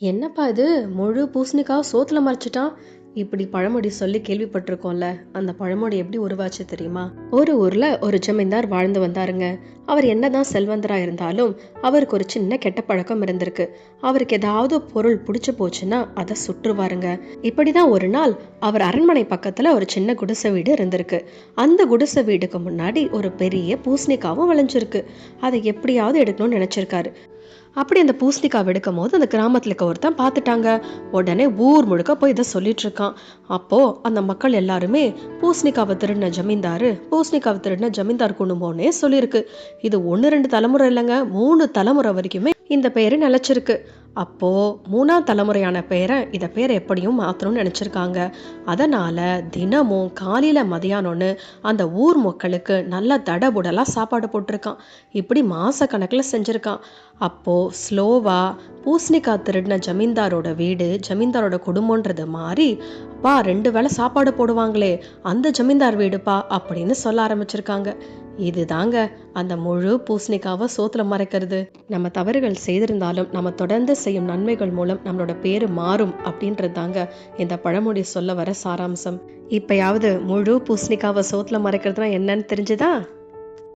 என்னப்பா இது முழு பூசணிக்காய் சோத்துல மறைச்சிட்டான். இப்படி பழமொழி சொல்லி கேள்விப்பட்டிருக்கோம்ல. அந்த பழமொழி எப்படி உருவாச்சு தெரியுமா? ஒரு ஊர்ல ஒரு ஜமீன்தார் வாழ்ந்து வந்தாருங்க. அவர் என்னதான் செல்வந்தரா இருந்தாலும் அவருக்கு ஒரு சின்ன கெட்ட பழக்கம் இருந்திருக்கு. அவருக்கு ஏதாவது பொருள் பிடிச்சு போச்சுன்னா அதை சுற்றுவாருங்க. இப்படிதான் ஒரு நாள் அவர் அரண்மனை பக்கத்துல ஒரு சின்ன குடிசை வீடு இருந்திருக்கு. அந்த குடிசை வீடுக்கு முன்னாடி ஒரு பெரிய பூசணிக்காவும் விளைஞ்சிருக்கு. அதை எப்படியாவது எடுக்கணும்னு நினைச்சிருக்காரு. அப்படி அந்த பூசணிக்காய் எடுக்கும் போது அந்த கிராமத்துல இருக்க ஒருத்தன் பார்த்துட்டாங்க. உடனே ஊர் முழுக்க போய் இதை சொல்லிட்டு இருக்கான். அப்போ அந்த மக்கள் எல்லாருமே பூசணிக்காவை திருடின ஜமீன்தார் குடும்பம்னே சொல்லியிருக்கு. இது ஒன்று ரெண்டு தலைமுறை இல்லைங்க, 3 தலைமுறை வரைக்குமே இந்த பெயரு நிலைச்சிருக்கு. அப்போ 3ஆம் தலைமுறையான பேரை எப்படியும் மாத்தணும்னு நினைச்சிருக்காங்க. அதனால தினமும் காலையில மதியானம்னு அந்த ஊர் மக்களுக்கு நல்லா தடபுடலா சாப்பாடு போட்டிருக்கான். இப்படி மாச கணக்குல செஞ்சிருக்கான். அப்போ ஸ்லோவா பூசணிக்காய் திருடின ஜமீன்தாரோட வீடு ஜமீன்தாரோட குடும்பம்ன்றது மாறி, பா 2 வேளை சாப்பாடு போடுவாங்களே அந்த ஜமீன்தார் வீடுப்பா அப்படின்னு சொல்ல ஆரம்பிச்சிருக்காங்க. இதுதாங்க அந்த முழு பூசணிக்காவை சோத்துல மறைக்கிறது. நம்ம தவறுகள் செய்திருந்தாலும் நம்ம தொடர்ந்து செய்யும் நன்மைகள் மூலம் நம்மளோட பேரு மாறும் அப்படின்றது தாங்க இந்த பழமொழி சொல்ல வர சாராம்சம். இப்பயாவது முழு பூசணிக்காவை சோத்துல மறைக்கிறதுனா என்னன்னு தெரிஞ்சுதா?